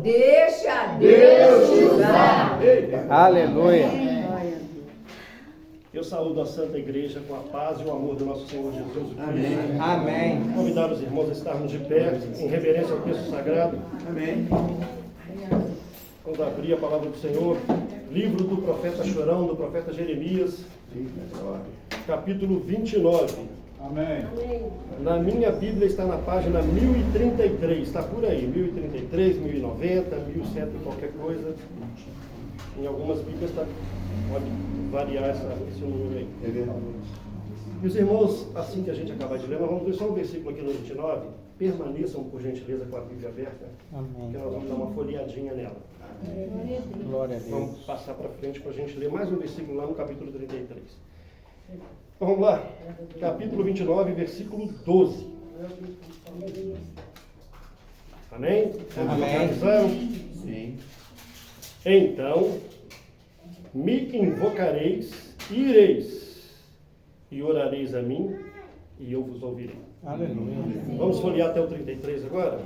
Deixa Deus te usar. Aleluia. Eu saúdo a Santa Igreja com a paz e o amor do nosso Senhor Jesus Cristo. Amém. Amém. Convidar os irmãos a estarmos de pé, em reverência ao texto sagrado. Amém. Vamos abrir a palavra do Senhor. Livro do profeta Chorão, do profeta Jeremias, capítulo 29. Amém. Na minha Bíblia está na página 1033, está por aí, 1033, 1090, 1100 e qualquer coisa. Em algumas Bíblias pode variar esse número aí. E os irmãos, assim que a gente acabar de ler, nós vamos ler só um versículo aqui no 29. Permaneçam, por gentileza, com a Bíblia aberta, que nós vamos dar uma folheadinha nela. Glória a Deus. Vamos passar para frente para a gente ler mais um versículo lá no capítulo 33. Então vamos lá, capítulo 29, versículo 12. Amém? Amém. Sim. Então, me invocareis, ireis, e orareis a mim, e eu vos ouvirei. Aleluia. Vamos folhear até o 33 agora?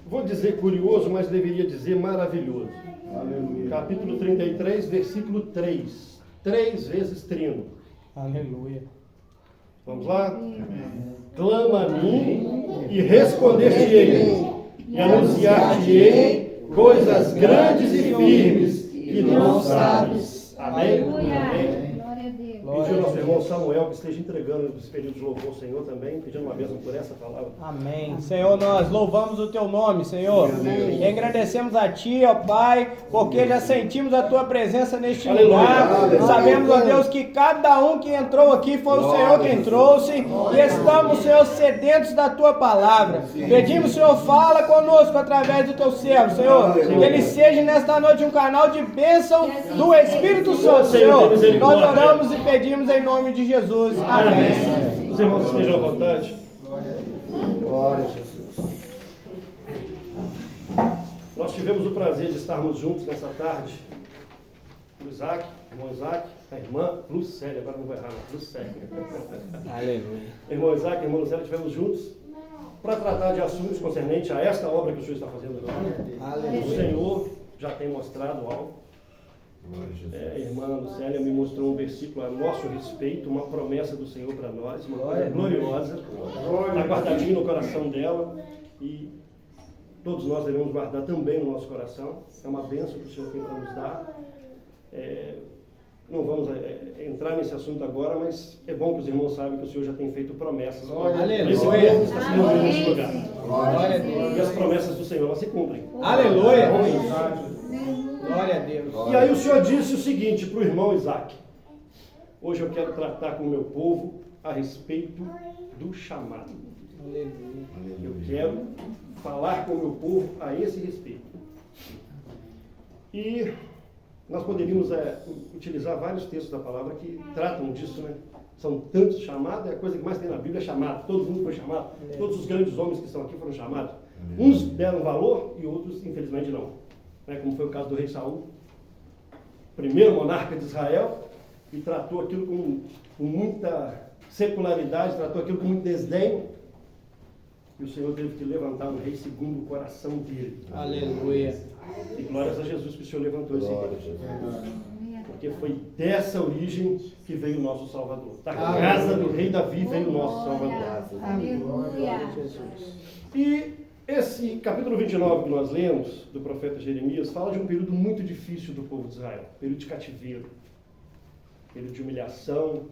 Vou dizer curioso, mas deveria dizer maravilhoso. Aleluia. Capítulo 33, versículo 3. 3 vezes trino. Aleluia. Vamos lá? Clama a mim e responder-te-ei, e anunciar-te-ei coisas grandes e firmes que não sabes. Amém? Amém. Pedir ao nosso irmão Samuel que esteja entregando esse período de louvor ao Senhor também, pedindo uma bênção por essa palavra. Amém. Senhor, nós louvamos o Teu nome, Senhor. E agradecemos a Ti, ó Pai, porque já sentimos a Tua presença neste lugar. Sabemos, ó Deus, que cada um que entrou aqui foi o Senhor quem trouxe. E estamos, Senhor, sedentos da Tua palavra. Pedimos, Senhor, fala conosco através do Teu servo, Senhor. Que ele seja nesta noite um canal de bênção do Espírito Santo, Senhor. Nós oramos e pedimos em nome de Jesus. Amém. Os irmãos estejam à vontade. Glória a Jesus. Nós tivemos o prazer de estarmos juntos nessa tarde. O Isaac, o irmão Isaac, a irmã Lucélia, agora não vou errar, Lucélia. Aleluia. Irmão Isaac e a irmã Lucélia estivemos juntos para tratar de assuntos concernentes a esta obra que o Senhor está fazendo agora. Aleluia. O Senhor já tem mostrado algo. A irmã Lucélia me mostrou um versículo a nosso respeito, uma promessa do Senhor para nós, uma coisa gloriosa, está guardadinho no coração dela e todos nós devemos guardar também no nosso coração. É uma bênção que o Senhor tem para nos dar. Não vamos entrar nesse assunto agora, mas é bom que os irmãos saibam que o Senhor já tem feito promessas. Aleluia. Esse povo está se reunindo nesse lugar. Glória a Deus. E as promessas do Senhor, elas se cumprem. Aleluia. Glória a Deus. E aí o Senhor disse o seguinte para o irmão Isaac: hoje eu quero tratar com o meu povo a respeito do chamado. Eu quero falar com o meu povo a esse respeito. E nós poderíamos utilizar vários textos da palavra que tratam disso, né? São tantos chamados, a coisa que mais tem na Bíblia é chamado. Todo mundo foi chamado. Todos os grandes homens que estão aqui foram chamados. Uns deram valor e outros, infelizmente, não. Como foi o caso do rei Saul, primeiro monarca de Israel, e tratou aquilo com muita secularidade, tratou aquilo com muito desdém, e o Senhor teve que levantar um rei segundo o coração dele. Aleluia. E glórias a Jesus que o Senhor levantou esse rei. Porque foi dessa origem que veio o nosso Salvador. Da casa do rei Davi veio o nosso Salvador. Aleluia. E esse capítulo 29 que nós lemos, do profeta Jeremias, fala de um período muito difícil do povo de Israel. Período de cativeiro, período de humilhação.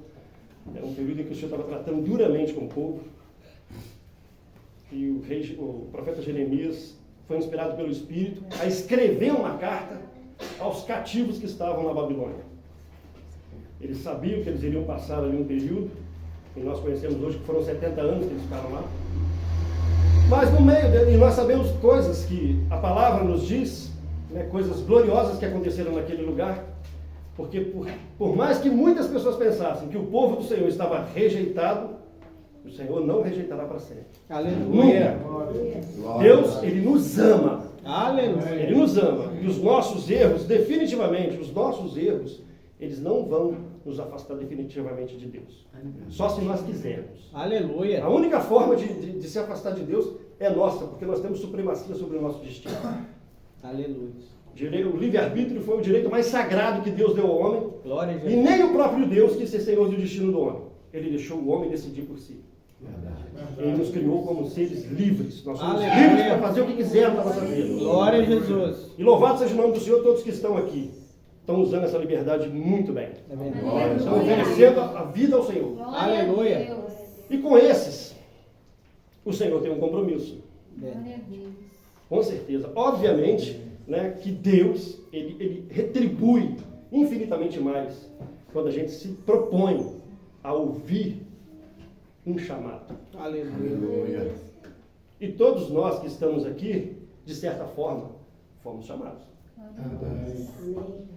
É um período em que o Senhor estava tratando duramente com o povo. E o profeta Jeremias foi inspirado pelo Espírito a escrever uma carta aos cativos que estavam na Babilônia. Eles sabiam que eles iriam passar ali um período, e nós conhecemos hoje que foram 70 anos que eles ficaram lá. Mas no meio dele, e nós sabemos coisas que a palavra nos diz, coisas gloriosas que aconteceram naquele lugar, porque por mais que muitas pessoas pensassem que o povo do Senhor estava rejeitado, o Senhor não rejeitará para sempre. Aleluia. Deus, Ele nos ama. Aleluia. Ele nos ama. E os nossos erros, definitivamente, os nossos erros, eles não vão nos afastar definitivamente de Deus. Só se nós quisermos. Aleluia. A única forma de se afastar de Deus é nossa, porque nós temos supremacia sobre o nosso destino. Aleluia. O livre-arbítrio foi o direito mais sagrado que Deus deu ao homem. Glória a E Jesus. nem o próprio Deus quis ser senhor do destino do homem. Ele deixou o homem decidir por si. Ele nos criou como seres livres. Nós somos Aleluia. livres para fazer o que quisermos na nossa vida. Glória a Jesus. E louvado seja o nome do Senhor, todos que estão aqui. Estão usando essa liberdade muito bem. É verdade. Estão oferecendo a vida ao Senhor. Aleluia. E com esses, o Senhor tem um compromisso. Com certeza. Obviamente, né, que Deus, ele retribui infinitamente mais quando a gente se propõe a ouvir um chamado. Aleluia. E todos nós que estamos aqui, de certa forma, fomos chamados.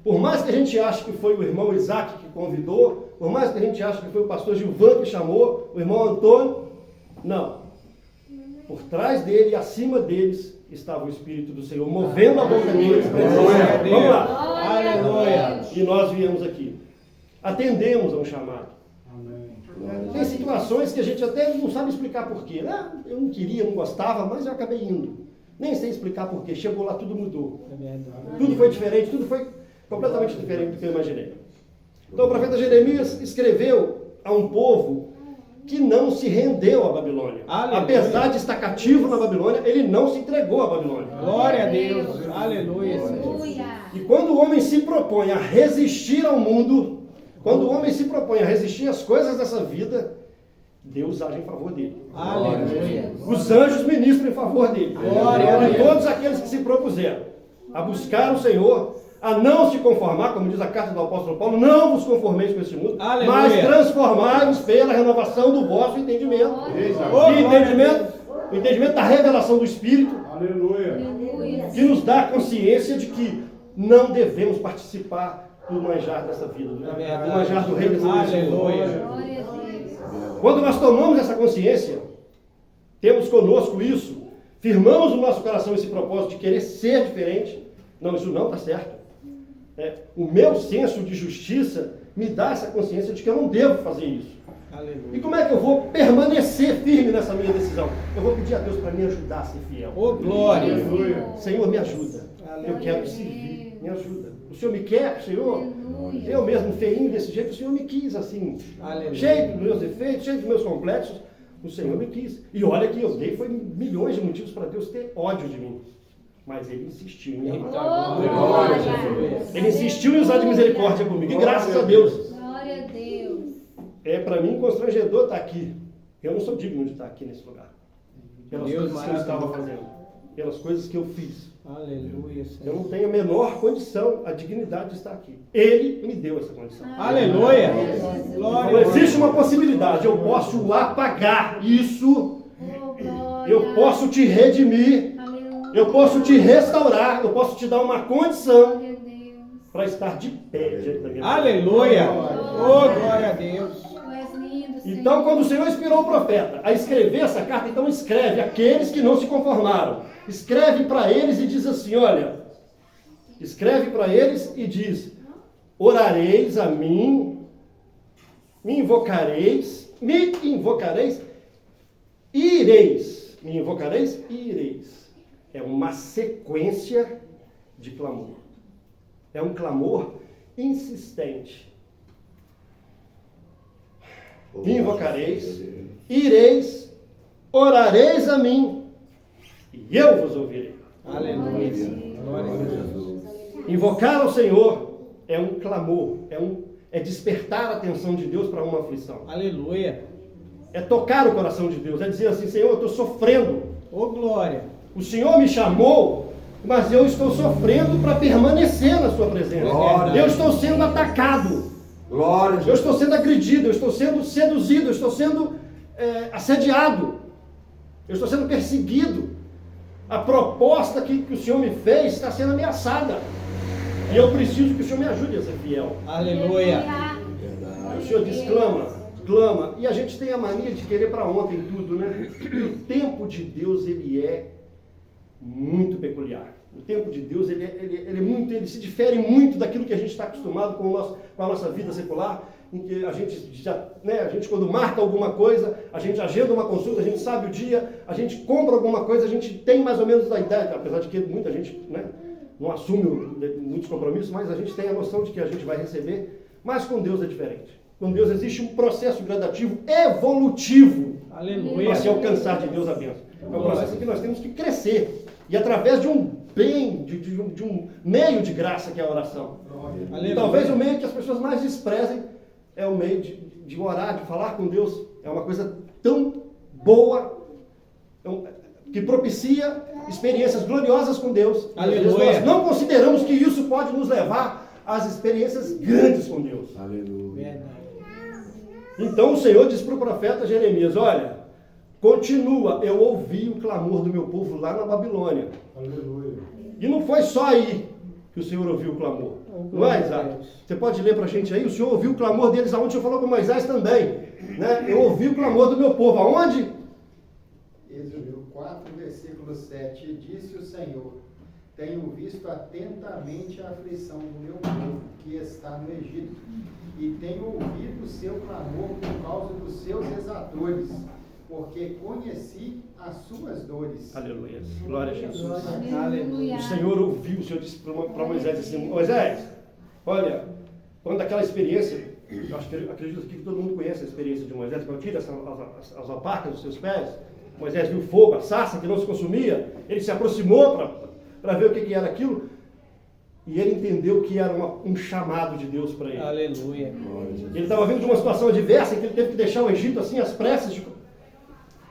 Por mais que a gente ache que foi o irmão Isaac que convidou, por mais que a gente ache que foi o pastor Gilvan que chamou, o irmão Antônio, não. Por trás dele e acima deles estava o Espírito do Senhor, movendo a boca deles. Vamos lá. Aleluia. E nós viemos aqui. Atendemos a um chamado. Tem situações que a gente até não sabe explicar porquê. Eu não queria, não gostava, mas eu acabei indo. Nem sei explicar porquê. Chegou lá, tudo mudou. É verdade. Tudo foi diferente, tudo foi completamente diferente do que eu imaginei. Então o profeta Jeremias escreveu a um povo que não se rendeu à Babilônia. Aleluia. Apesar de estar cativo na Babilônia, ele não se entregou à Babilônia. Glória a Deus. Aleluia. E quando o homem se propõe a resistir ao mundo, quando o homem se propõe a resistir às coisas dessa vida, Deus age em favor dele. Aleluia. Os anjos ministram em favor dele. Glória a E Deus. todos aqueles que se propuseram a buscar o Senhor, a não se conformar, como diz a carta do apóstolo Paulo, não vos conformeis com este mundo, Aleluia. mas transformai-vos pela renovação do vosso entendimento. O entendimento da revelação do Espírito, que nos dá consciência de que não devemos participar do manjar dessa vida, do manjar do reino dessa vida. Aleluia. Quando nós tomamos essa consciência, temos conosco isso, firmamos no nosso coração esse propósito de querer ser diferente. Não, isso não está certo. O meu senso de justiça me dá essa consciência de que eu não devo fazer isso. Aleluia. E como é que eu vou permanecer firme nessa minha decisão? Eu vou pedir a Deus para me ajudar a ser fiel. Ô, glória. Senhor, me ajuda. Eu quero te servir. Me ajuda. O Senhor me quer, Senhor? Eu mesmo, feinho desse jeito, o Senhor me quis assim. Aleluia. Cheio dos meus defeitos, cheio dos meus complexos. O Senhor me quis. E olha que eu dei, foi milhões de motivos para Deus ter ódio de mim. Mas Ele insistiu em me amar. Glória a Deus. Ele insistiu em usar de misericórdia comigo. E graças a Deus. Glória a Deus. É para mim constrangedor estar aqui. Eu não sou digno de estar aqui nesse lugar. Pelas Deus coisas que eu estava maravilhoso. fazendo. Pelas coisas que eu fiz. Aleluia, Eu Senhor. não tenho a menor condição, a dignidade de estar aqui. Ele me deu essa condição. Aleluia. Então Glória. existe uma possibilidade. Eu posso apagar isso. Oh, glória. Eu posso te redimir. Aleluia. Eu posso te restaurar. Eu posso te dar uma condição Glória a Deus. para estar de pé diante da minha Aleluia. Oh, glória a Deus. Tu és lindo, Senhor. Então, quando o Senhor inspirou o profeta a escrever essa carta, então escreve aqueles que não se conformaram. Escreve para eles e diz assim, olha, escreve para eles e diz, orareis a mim, me invocareis, ireis. Me invocareis e ireis. É uma sequência de clamor. É um clamor insistente. Me invocareis, ireis, orareis a mim, e eu vos ouvirei. Aleluia. Glória a Deus. Invocar ao Senhor é um clamor, é despertar a atenção de Deus para uma aflição. Aleluia. É tocar o coração de Deus, é dizer assim, Senhor, eu estou sofrendo. Ô, glória. O Senhor me chamou, mas eu estou sofrendo para permanecer na sua presença. Glória. Eu estou sendo atacado. Glória a Eu Deus. estou sendo agredido, eu estou sendo seduzido, eu estou sendo assediado. Eu estou sendo perseguido. A proposta que o Senhor me fez está sendo ameaçada. E eu preciso que o Senhor me ajude a ser fiel. Aleluia. Aí o Senhor diz, clama. E a gente tem a mania de querer para ontem tudo, né? E o tempo de Deus, ele é muito peculiar. O tempo de Deus, ele se difere muito daquilo que a gente está acostumado com a nossa vida secular, em que a gente quando marca alguma coisa, a gente agenda uma consulta, a gente sabe o dia, a gente compra alguma coisa, a gente tem mais ou menos a ideia, apesar de que muita gente, né, não assume muitos compromissos, mas a gente tem a noção de que a gente vai receber. Mas com Deus é diferente. Com Deus existe um processo gradativo, evolutivo, para se alcançar de Deus a bênção. É um processo em que nós temos que crescer. E através de um meio de graça que é a oração. E talvez o meio que as pessoas mais desprezem é o meio de orar, de falar com Deus. É uma coisa tão boa, que propicia experiências gloriosas com Deus. Aleluia. Nós não consideramos que isso pode nos levar às experiências grandes com Deus. Aleluia. Então o Senhor diz para o profeta Jeremias, olha, continua, eu ouvi o clamor do meu povo lá na Babilônia. Aleluia. E não foi só aí que o Senhor ouviu o clamor. Não é, Isaac? Você pode ler para a gente aí? O Senhor ouviu o clamor deles, aonde o Senhor falou com Moisés também. Né? Eu ouvi o clamor do meu povo. Aonde? Êxodo 4, versículo 7. E disse o Senhor, tenho visto atentamente a aflição do meu povo, que está no Egito, e tenho ouvido o seu clamor por causa dos seus exatores, porque conheci as suas dores. Aleluia. Glória a Jesus. Aleluia. O Senhor ouviu, o Senhor disse para Moisés assim, Moisés, olha, quando aquela experiência, eu acredito que todo mundo conhece a experiência de Moisés, quando tira as alpacas dos seus pés, Moisés viu o fogo, a sarça que não se consumia, ele se aproximou para ver o que era aquilo, e ele entendeu que era um chamado de Deus para ele. Aleluia. Ele estava vindo de uma situação adversa, em que ele teve que deixar o Egito assim, às pressas,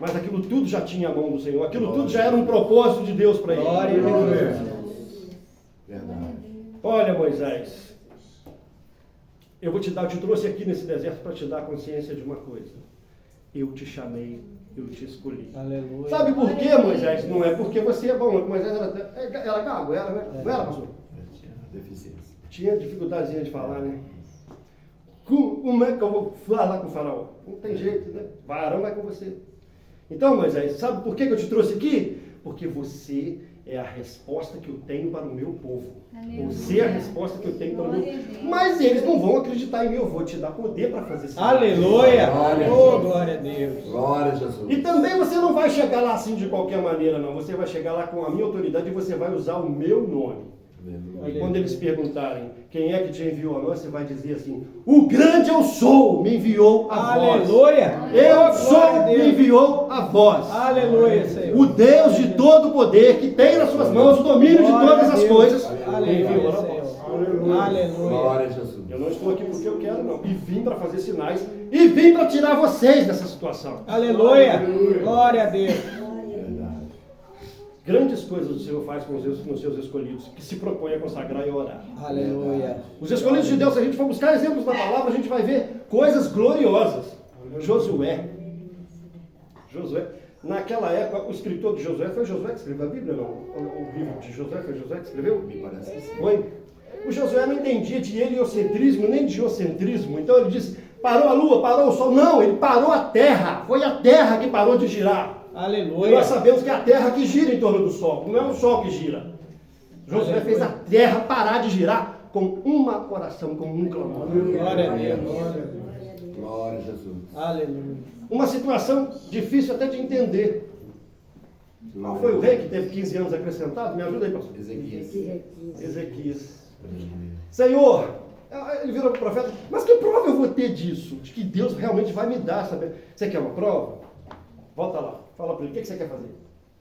mas aquilo tudo já tinha a mão do Senhor, aquilo tudo já era um propósito de Deus para ele. Glória a Deus. Verdade. Olha, Moisés, eu te trouxe aqui nesse deserto para te dar consciência de uma coisa. Eu te chamei, eu te escolhi. Aleluia. Sabe por quê, Moisés? Não é porque você é bom. Moisés era gago, era, né? Não era, pastor? Tinha deficiência. Tinha dificuldadezinha de falar, né? Como é que eu vou falar com o faraó? Não tem jeito, né? Varão é com você. Então, Moisés, sabe por que eu te trouxe aqui? Porque você é a resposta que eu tenho para o meu povo. Aleluia. Você é a resposta que eu tenho para o meu Glória a povo. Deus. Mas eles não vão acreditar em mim, eu vou te dar poder para fazer isso. Aleluia. Glória a Oh, Deus. glória a Deus. Glória a Jesus. E também você não vai chegar lá assim de qualquer maneira, não. Você vai chegar lá com a minha autoridade e você vai usar o meu nome. Aleluia. E quando eles perguntarem quem é que te enviou a nós, você vai dizer assim, o grande eu sou me enviou a vós. Aleluia. Eu Glória a sou Deus. me enviou a vós. Aleluia, Senhor. O Deus de todo o poder, que tem nas suas mãos o domínio de Glória todas a as Deus. coisas, me enviou Aleluia, a vós. Senhor. Aleluia. Glória a Jesus. Eu não estou aqui porque eu quero, não. E vim para fazer sinais. E vim para tirar vocês dessa situação. Aleluia. Glória a Deus. Verdade. Grandes coisas o Senhor faz com os seus escolhidos, que se propõem a consagrar e orar. Aleluia. Os escolhidos de Deus, se a gente for buscar exemplos na palavra, a gente vai ver coisas gloriosas. Josué. Naquela época, o escritor de Josué, foi Josué que escreveu a Bíblia, não? O livro de Josué, foi Josué que escreveu? Me parece que sim. Foi. O Josué não entendia de heliocentrismo, nem de geocentrismo. Então ele disse, parou a lua, parou o sol. Não, ele parou a terra. Foi a terra que parou de girar. E Aleluia. nós sabemos que é a terra que gira em torno do sol, não é o sol que gira. Josué Aleluia. fez a terra parar de girar com uma oração, com um clamor. Glória a Deus. Glória a Jesus. Aleluia. Uma situação difícil até de entender. Qual foi o rei que teve 15 anos acrescentado? Me ajuda aí, pastor. Ezequias. Senhor, ele virou para o profeta, mas que prova eu vou ter disso? De que Deus realmente vai me dar, sabe? Você quer uma prova? Volta lá, fala para ele, o que você quer fazer?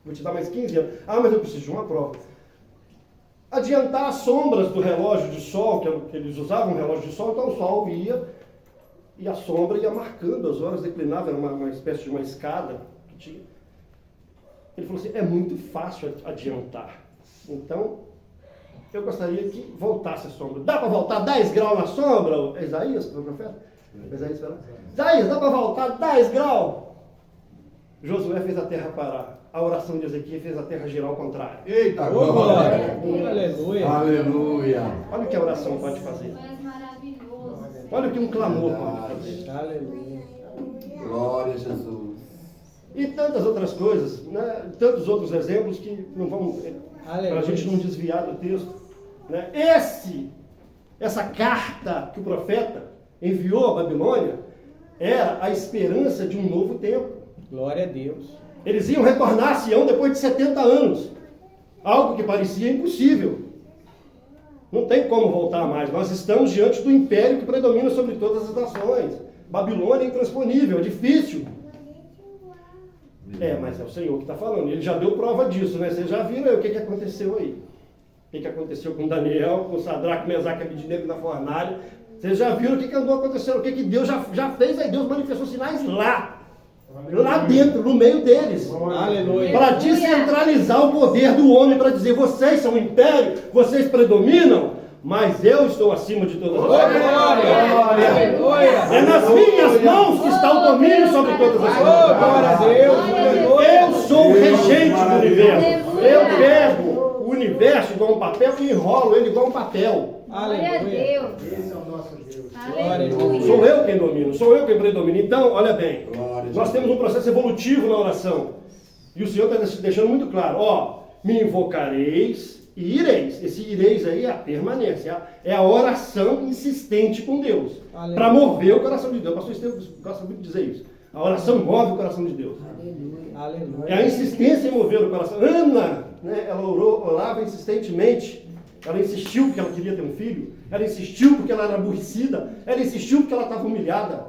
Vou te dar mais 15 anos. Ah, mas eu preciso de uma prova. Adiantar as sombras do relógio de sol, que eles usavam um relógio de sol, então o sol ia e a sombra ia marcando, as horas declinavam, era uma espécie de uma escada que tinha. Ele falou assim, é muito fácil adiantar. Então, eu gostaria que voltasse a sombra. Dá para voltar 10 graus na sombra, Isaías, o profeta? Isaías, dá para voltar 10 graus? Josué fez a terra parar. A oração de Ezequias fez a terra girar ao contrário. Eita, Oh, glória. glória. Aleluia. Aleluia. Olha o que a oração pode fazer. Mas maravilhoso. Olha o que um clamor pode fazer. Aleluia. Glória a Jesus. E tantas outras coisas, né? Tantos outros exemplos que não vamos, para a gente não desviar do texto. Né? Essa carta que o profeta enviou à Babilônia era a esperança de um novo tempo. Glória a Deus. Eles iam retornar a Sião depois de 70 anos. Algo que parecia impossível. Não tem como voltar mais. Nós estamos diante do império que predomina sobre todas as nações. Babilônia é intransponível, é difícil. Mas é o Senhor que está falando. Ele já deu prova disso, né? Vocês já viram aí o que aconteceu aí. O que aconteceu com Daniel, com Sadraque, Mesaque e Abednego na fornalha. Vocês já viram o que andou acontecendo, o que Deus já fez, aí Deus manifestou sinais lá dentro, no meio deles. Aleluia. Para descentralizar o poder do homem, para dizer, vocês são o império, vocês predominam, mas eu estou acima de todas as coisas. Aleluia. É nas minhas mãos que está o domínio sobre todas as coisas. Glória a Deus. Eu sou o regente do universo. Eu pego o universo igual um papel e enrolo ele igual um papel. Glória a Deus. Esse é o nosso Deus. Aleluia. Sou eu quem domino, sou eu quem predomina. Então, olha bem, nós temos um processo evolutivo na oração. E o Senhor está deixando muito claro, me invocareis e ireis. Esse ireis aí é a permanência, é a oração insistente com Deus. Para mover o coração de Deus. O pastor Estevam gosta muito de dizer isso. A oração move o coração de Deus. Aleluia. É a insistência em mover o coração. Ana, né, ela orava insistentemente. Ela insistiu porque ela queria ter um filho. Ela insistiu porque ela era aborrecida. Ela insistiu porque ela estava humilhada.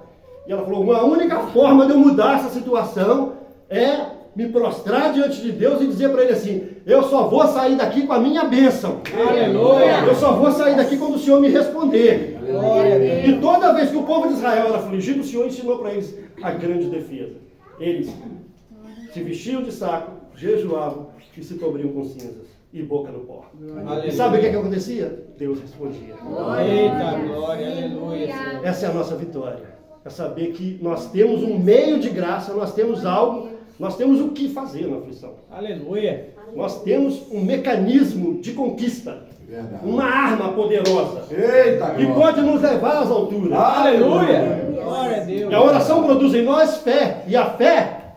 E ela falou, a única forma de eu mudar essa situação é me prostrar diante de Deus e dizer para ele assim, eu só vou sair daqui com a minha bênção. Aleluia. Eu só vou sair daqui quando o Senhor me responder. Glória a Deus. E toda vez que o povo de Israel era afligido, o Senhor ensinou para eles a grande defesa. Eles se vestiam de saco, jejuavam e se cobriam com cinzas e boca no pó. Aleluia. E sabe o que acontecia? Deus respondia. Eita, glória, aleluia. Essa é a nossa vitória. É saber que nós temos um meio de graça, nós temos algo, nós temos o que fazer na aflição. Aleluia. Nós temos um mecanismo de conquista. Verdade. Uma arma poderosa. Eita, Que glória. pode nos levar às alturas. Aleluia. Glória a Deus. E a oração produz em nós fé. E a fé,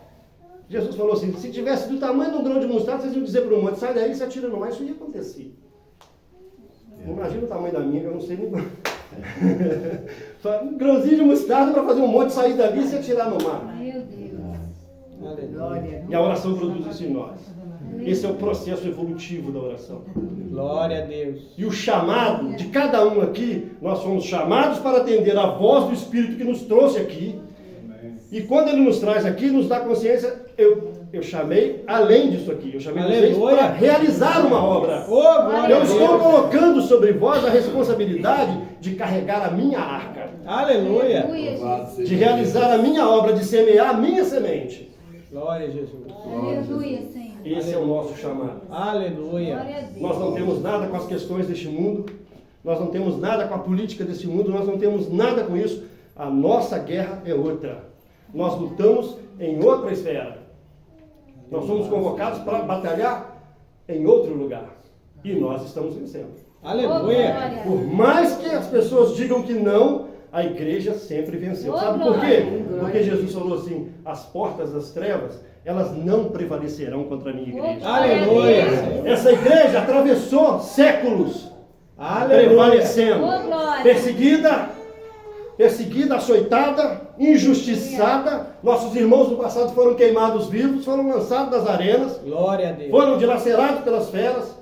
Jesus falou assim, se tivesse do tamanho de um grão de mostarda, vocês iam dizer para o monte, sai daí e se atira no mar. Isso ia acontecer. Imagina o tamanho da minha, que eu não sei nem... Só um grãozinho de mostarda para fazer um monte sair dali e se atirar no mar. Meu Deus. Aleluia. E a oração produz isso em nós. Esse é o processo evolutivo da oração. Glória a Deus. E o chamado de cada um aqui, nós fomos chamados para atender a voz do Espírito que nos trouxe aqui. E quando Ele nos traz aqui, nos dá consciência, eu chamei além disso aqui. Eu chamei vocês Aleluia. para realizar uma obra. Oh, glória Eu a estou Deus. colocando sobre vós a responsabilidade de carregar a minha arca. Aleluia. Louvado seja De realizar a minha obra, de semear a minha semente. Glória a Jesus. Aleluia, Senhor. Esse é o nosso chamado. Aleluia. Glória a Deus. Nós não temos nada com as questões deste mundo, nós não temos nada com a política deste mundo, nós não temos nada com isso. A nossa guerra é outra. Nós lutamos em outra esfera. Nós somos convocados para batalhar em outro lugar. E nós estamos vencendo. Aleluia. Por mais que as pessoas digam que não, a igreja sempre venceu. Oh, Sabe por quê? glória. Porque Jesus falou assim, as portas das trevas, elas não prevalecerão contra a minha igreja. Aleluia. Senhor. Essa igreja atravessou séculos Aleluia. prevalecendo, Oh, glória. perseguida, açoitada, injustiçada. Nossos irmãos do passado foram queimados vivos, foram lançados das arenas, Glória a Deus. foram dilacerados pelas feras,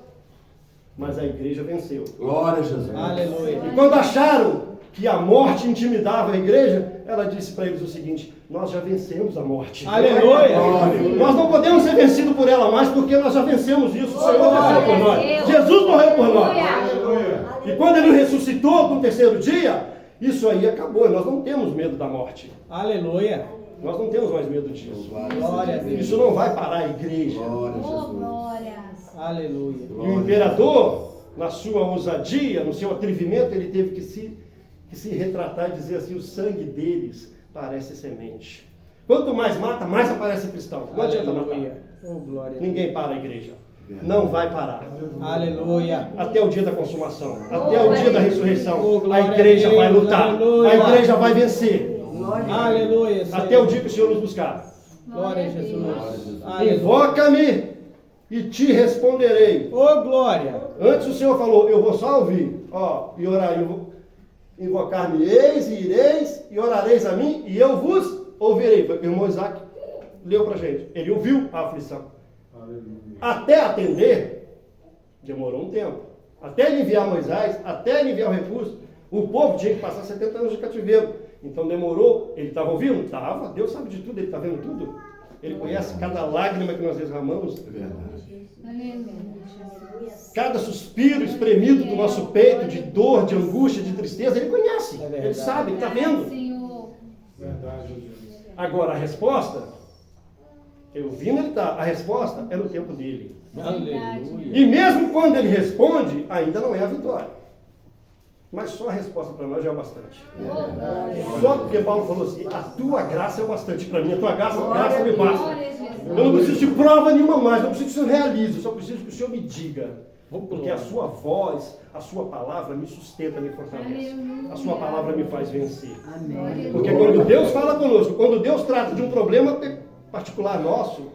mas a igreja venceu. Glória a Jesus. Aleluia. E quando acharam que a morte intimidava a igreja, ela disse para eles o seguinte, nós já vencemos a morte. Aleluia. Nós não podemos ser vencidos por ela mais, porque nós já vencemos isso. O Senhor venceu por nós. Jesus morreu por nós. E quando Ele ressuscitou no terceiro dia, isso aí acabou. Nós não temos medo da morte. Aleluia. Nós não temos mais medo disso. Glória a Deus. Isso não vai parar a igreja. Glória a Oh, Jesus. glória. Aleluia. E o imperador, na sua ousadia, no seu atrevimento, ele teve que se retratar e dizer assim, o sangue deles parece semente. Quanto mais mata, mais aparece cristão. Não adianta matar. Aleluia. Oh, glória a Deus. Ninguém para a igreja. Não vai parar. Aleluia. Até o dia da consumação. Até o dia da ressurreição. Oh, A glória igreja a Deus, vai lutar. aleluia. A igreja vai vencer. Aleluia. Senhor. Até o dia que o Senhor nos buscar. Glória a Jesus. Aleluia. Invoca-me e te responderei. Ô, glória. Antes o Senhor falou, eu vou só ouvir, e orar, invocar-me-eis e ireis e orareis a mim e eu vos ouvirei. Foi o irmão Isaac leu pra gente. Ele ouviu a aflição. Até atender, demorou um tempo. Até ele enviar Moisés, até ele enviar o recurso, o povo tinha que passar 70 anos de cativeiro. Então demorou, ele estava ouvindo? Estava, Deus sabe de tudo, ele está vendo tudo. Ele conhece cada lágrima que nós derramamos. Cada suspiro espremido do nosso peito, de dor, de angústia, de tristeza, ele conhece. Ele sabe, ele está vendo. Agora a resposta, eu vi onde ele está, a resposta é no tempo dele. Aleluia. E mesmo quando ele responde, ainda não é a vitória. Mas só a resposta para nós já é o bastante. Só porque Paulo falou assim, a tua graça é o bastante para mim, a tua graça me basta. Eu não preciso de prova nenhuma mais, não preciso que o Senhor realize, eu só preciso que o Senhor me diga. Porque a sua voz, a sua palavra me sustenta, me fortalece. A sua palavra me faz vencer. Porque quando Deus fala conosco, quando Deus trata de um problema particular nosso,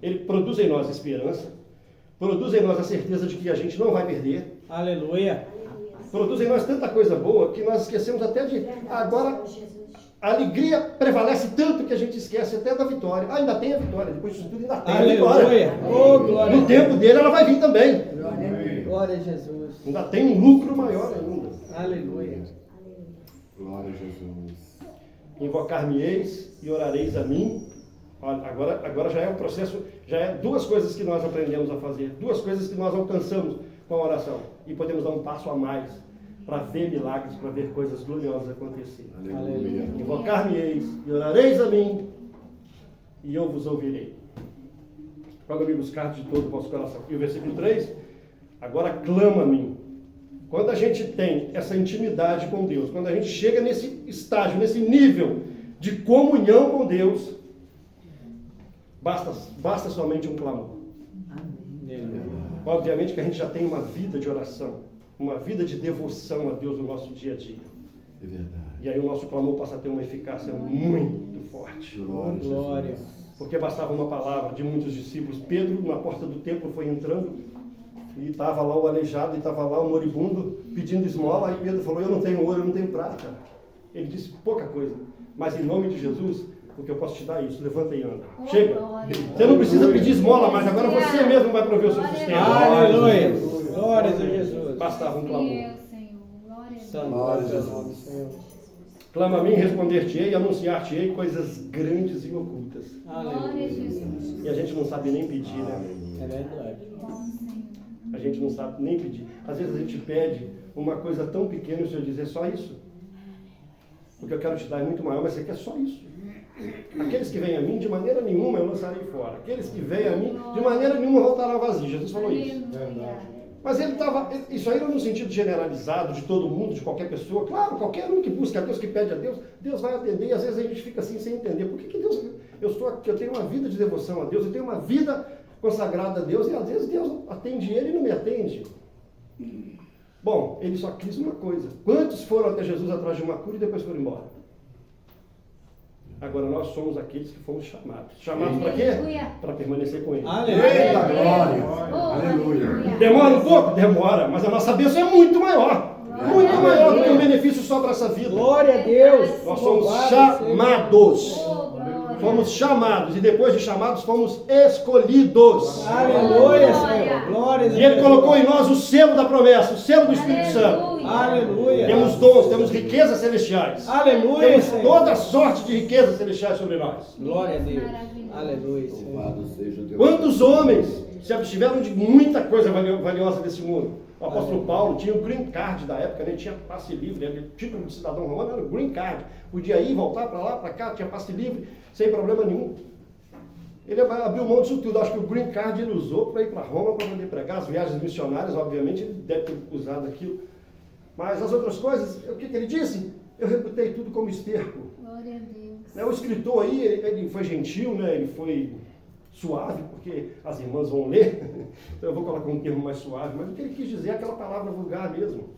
Ele produz em nós esperança, produz em nós a certeza de que a gente não vai perder. Aleluia. Produz em nós tanta coisa boa que nós esquecemos até de... Agora, a alegria prevalece tanto que a gente esquece até da vitória. Ainda tem a vitória, depois disso tudo ainda tem a vitória. Aleluia. Oh, glória. No tempo dele ela vai vir também. Glória a Jesus. Ainda tem um lucro maior ainda. Aleluia. Glória a Jesus. Invocar-me-eis e orareis a mim. Olha, agora já é um processo, já é duas coisas que nós aprendemos a fazer, duas coisas que nós alcançamos com a oração. E podemos dar um passo a mais para ver milagres, para ver coisas gloriosas acontecer. Aleluia. Invocar-me-eis e orareis a mim e eu vos ouvirei. Roga-me buscar de todo o vosso coração. E o versículo 3, agora clama a mim. Quando a gente tem essa intimidade com Deus, quando a gente chega nesse estágio, nesse nível de comunhão com Deus, basta somente um clamor. Obviamente que a gente já tem uma vida de oração, uma vida de devoção a Deus no nosso dia a dia. É verdade. E aí o nosso clamor passa a ter uma eficácia muito forte. Glória. Porque bastava uma palavra de muitos discípulos. Pedro, na porta do templo, foi entrando e estava lá o aleijado, e estava lá o moribundo pedindo esmola. Aí Pedro falou, eu não tenho ouro, eu não tenho prata. Ele disse, pouca coisa, mas em nome de Jesus, porque eu posso te dar isso, levanta e anda. Chega. Você não precisa pedir esmola, mas agora você mesmo vai prover o seu sustento. Aleluia. Glória a Jesus. Bastava um clamor. Santo é o nome, Senhor. Clama a mim, responder-te-ei e anunciar-te-ei coisas grandes e ocultas. Aleluia. E a gente não sabe nem pedir, né? É verdade. A gente não sabe nem pedir. Às vezes a gente pede uma coisa tão pequena e o Senhor diz, é só isso. O que eu quero te dar é muito maior, mas você quer só isso. Aqueles que vêm a mim, de maneira nenhuma eu lançarei fora. Aqueles que vêm a mim, de maneira nenhuma voltarão vazio. Jesus falou isso. Mas ele estava, isso aí era no sentido generalizado, de todo mundo, de qualquer pessoa. Claro, qualquer um que busca a Deus, que pede a Deus, Deus vai atender. E às vezes a gente fica assim sem entender. Por que Deus, eu tenho uma vida de devoção a Deus, eu tenho uma vida consagrada a Deus, e às vezes Deus atende ele e não me atende. Bom, ele só quis uma coisa. Quantos foram até Jesus atrás de uma cura e depois foram embora? Agora nós somos aqueles que fomos chamados. Chamados para quê? Para permanecer com ele. Aleluia. Glória. Aleluia. Demora um pouco? Demora, mas a nossa bênção é muito maior. Muito maior do que um benefício só para essa vida. Glória a Deus. Nós somos chamados. Fomos chamados e depois de chamados fomos escolhidos. Aleluia, Senhor. Glória a Deus. E Ele colocou em nós o selo da promessa, o selo do Espírito Santo. Aleluia. Temos dons, temos riquezas celestiais. Aleluia, Temos Senhor. toda sorte de riquezas celestiais sobre nós. Glória a Deus. Aleluia, Senhor. Louvado seja Deus. Quantos homens se abstiveram de muita coisa valiosa desse mundo? O apóstolo Paulo tinha o green card da época, ele tinha passe livre, ele, título de cidadão romano era o green card. Podia ir, voltar para lá, para cá, tinha passe livre, sem problema nenhum. Ele abriu mão disso tudo. Acho que o green card ele usou para ir para Roma, para poder pregar. As viagens missionárias, obviamente, ele deve ter usado aquilo. Mas as outras coisas, o que ele disse? Eu reputei tudo como esterco. Glória a Deus. O escritor aí, ele foi gentil, né? Ele foi suave, porque as irmãs vão ler, então eu vou colocar um termo mais suave, mas o que ele quis dizer é aquela palavra vulgar mesmo.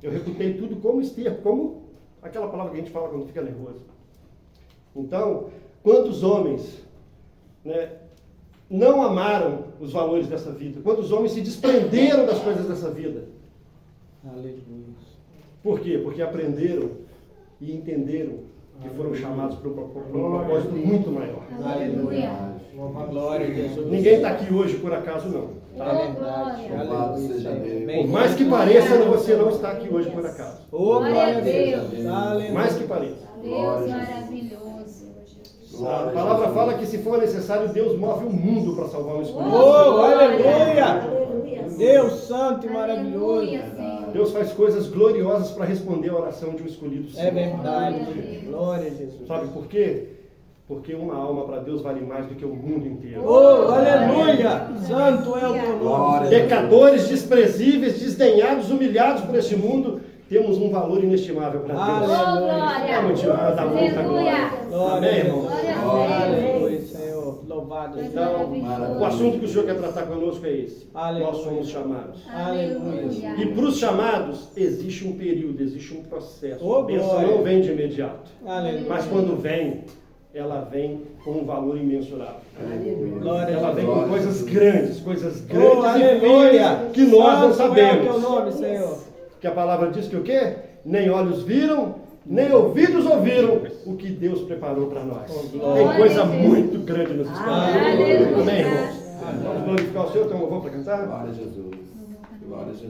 Eu reputei tudo como esterco, como aquela palavra que a gente fala quando fica nervoso. Então, quantos homens né, não amaram os valores dessa vida, quantos homens se desprenderam das coisas dessa vida. Aleluia. Por quê? Porque aprenderam e entenderam que foram chamados para um propósito muito maior. Aleluia. Glória a Jesus. Ninguém está aqui hoje por acaso, não. É verdade. Louvado Aleluia, seja Senhor. Deus. Bem, Por mais que pareça, você não está aqui hoje por acaso. Ô, glória a Deus. Deus. Aleluia. Mais que pareça. Deus maravilhoso. A palavra fala que se for necessário, Deus move o mundo para salvar um escolhido. Oh, aleluia. Deus santo e maravilhoso. Aleluia, Senhor. Deus faz coisas gloriosas para responder a oração de um escolhido. É verdade. Glória a Jesus. Sabe por quê? Porque uma alma para Deus vale mais do que o mundo inteiro. Oh, aleluia. Santo é o teu nome. Glória. Pecadores desprezíveis, desdenhados, humilhados por este mundo, temos um valor inestimável para Deus. Aleluia. É motivo para dar muita glória. Glória Amém, a irmãos? Deus. Aleluia, Senhor. Louvado seja Então, Deus. o assunto que o Senhor quer tratar conosco é esse. Aleluia. Nós somos chamados. Aleluia. E para os chamados, existe um período, existe um processo. Oh, A bênção glória. não vem de imediato. Aleluia. Mas quando vem, ela vem com um valor imensurável. Glória Ela a vem Deus. com coisas grandes Oh, e aleluia. firmes que nós não Santo é o teu sabemos. nome, Senhor. Que a palavra diz que o quê? Nem olhos viram, nem ouvidos ouviram o que Deus preparou para nós. Tem coisa muito grande nos espera. Aleluia. Amém, irmãos? Vamos glorificar o Senhor, tem um louvor para cantar? Glória a Jesus. Glória a Jesus.